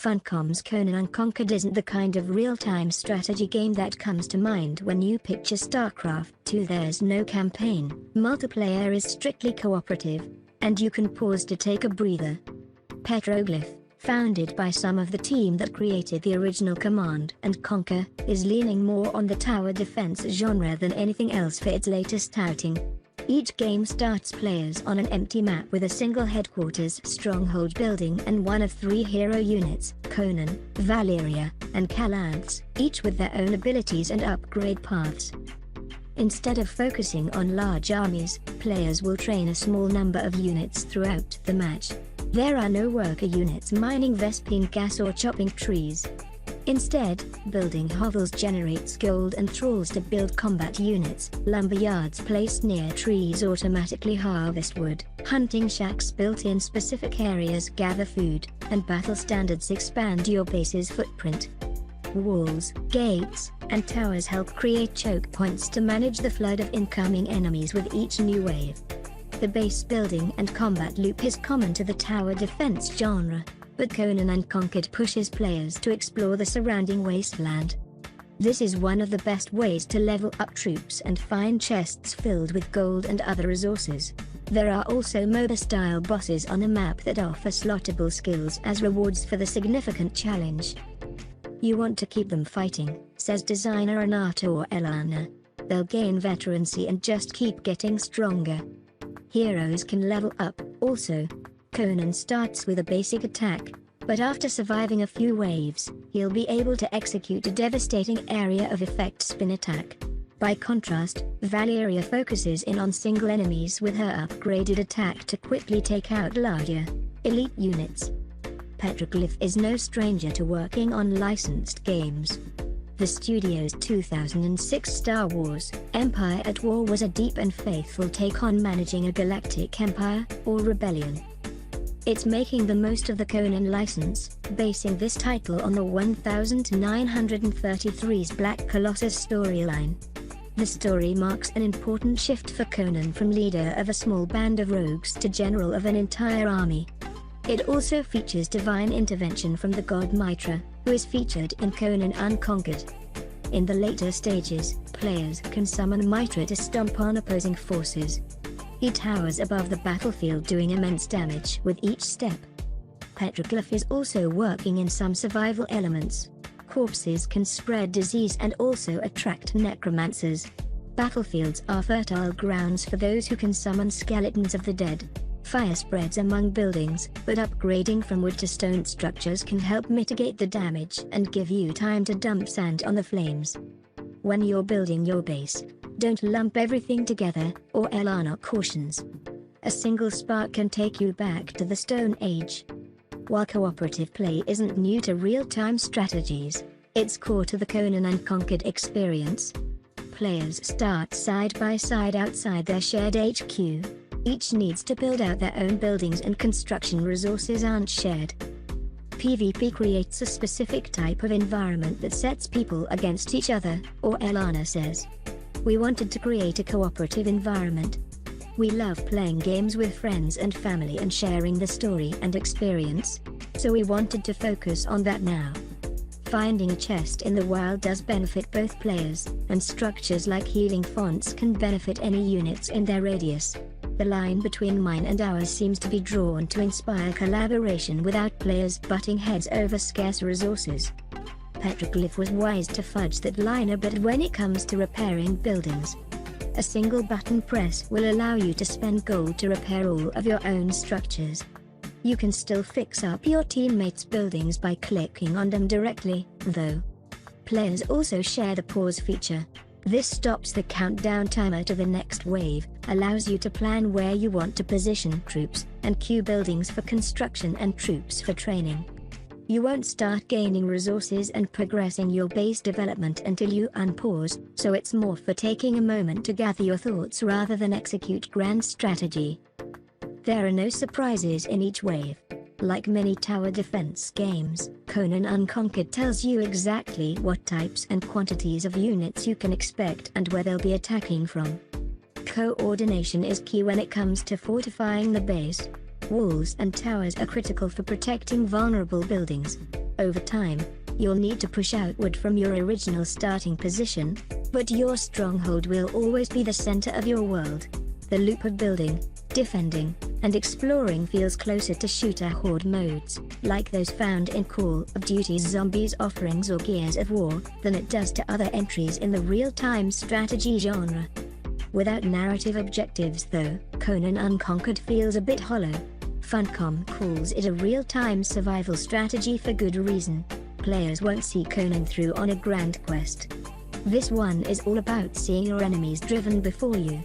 Funcom's Conan Unconquered isn't the kind of real-time strategy game that comes to mind when you picture StarCraft 2. There's no campaign, multiplayer is strictly cooperative, and you can pause to take a breather. Petroglyph, founded by some of the team that created the original Command and Conquer, is leaning more on the tower defense genre than anything else for its latest outing. Each game starts players on an empty map with a single headquarters stronghold building and one of 3 hero units, Conan, Valeria, and Calanthe, each with their own abilities and upgrade paths. Instead of focusing on large armies, players will train a small number of units throughout the match. There are no worker units mining Vespine gas or chopping trees. Instead, building hovels generates gold and thralls to build combat units, lumber yards placed near trees automatically harvest wood, hunting shacks built in specific areas gather food, and battle standards expand your base's footprint. Walls, gates, and towers help create choke points to manage the flood of incoming enemies with each new wave. The base building and combat loop is common to the tower defense genre, but Conan Unconquered pushes players to explore the surrounding wasteland. This is one of the best ways to level up troops and find chests filled with gold and other resources. There are also MOBA-style bosses on the map that offer slottable skills as rewards for the significant challenge. You want to keep them fighting, says designer Renato Elana. They'll gain veterancy and just keep getting stronger. Heroes can level up, also. Conan starts with a basic attack, but after surviving a few waves, he'll be able to execute a devastating area of effect spin attack. By contrast, Valeria focuses in on single enemies with her upgraded attack to quickly take out larger, elite units. Petroglyph is no stranger to working on licensed games. The studio's 2006 Star Wars, Empire at War was a deep and faithful take on managing a galactic empire, or rebellion. It's making the most of the Conan license, basing this title on the 1933's Black Colossus storyline. The story marks an important shift for Conan from leader of a small band of rogues to general of an entire army. It also features divine intervention from the god Mitra, who is featured in Conan Unconquered. In the later stages, players can summon Mitra to stomp on opposing forces. He towers above the battlefield doing immense damage with each step. Petroglyph is also working in some survival elements. Corpses can spread disease and also attract necromancers. Battlefields are fertile grounds for those who can summon skeletons of the dead. Fire spreads among buildings, but upgrading from wood to stone structures can help mitigate the damage and give you time to dump sand on the flames. When you're building your base, don't lump everything together, or Elana cautions. A single spark can take you back to the Stone Age. While cooperative play isn't new to real-time strategies, it's core to the Conan Unconquered experience. Players start side by side outside their shared HQ. Each needs to build out their own buildings and construction resources aren't shared. PvP creates a specific type of environment that sets people against each other, or Elana says. We wanted to create a cooperative environment. We love playing games with friends and family and sharing the story and experience, so we wanted to focus on that now. Finding a chest in the wild does benefit both players, and structures like healing fonts can benefit any units in their radius. The line between mine and ours seems to be drawn to inspire collaboration without players butting heads over scarce resources. Petroglyph was wise to fudge that line a bit when it comes to repairing buildings. A single button press will allow you to spend gold to repair all of your own structures. You can still fix up your teammates' buildings by clicking on them directly, though. Players also share the pause feature. This stops the countdown timer to the next wave, allows you to plan where you want to position troops, and queue buildings for construction and troops for training. You won't start gaining resources and progressing your base development until you unpause, so it's more for taking a moment to gather your thoughts rather than execute grand strategy. There are no surprises in each wave. Like many tower defense games, Conan Unconquered tells you exactly what types and quantities of units you can expect and where they'll be attacking from. Coordination is key when it comes to fortifying the base. Walls and towers are critical for protecting vulnerable buildings. Over time, you'll need to push outward from your original starting position, but your stronghold will always be the center of your world. The loop of building, defending, and exploring feels closer to shooter horde modes, like those found in Call of Duty's Zombies offerings or Gears of War, than it does to other entries in the real-time strategy genre. Without narrative objectives though, Conan Unconquered feels a bit hollow. Funcom calls it a real-time survival strategy for good reason. Players won't see Conan through on a grand quest. This one is all about seeing your enemies driven before you.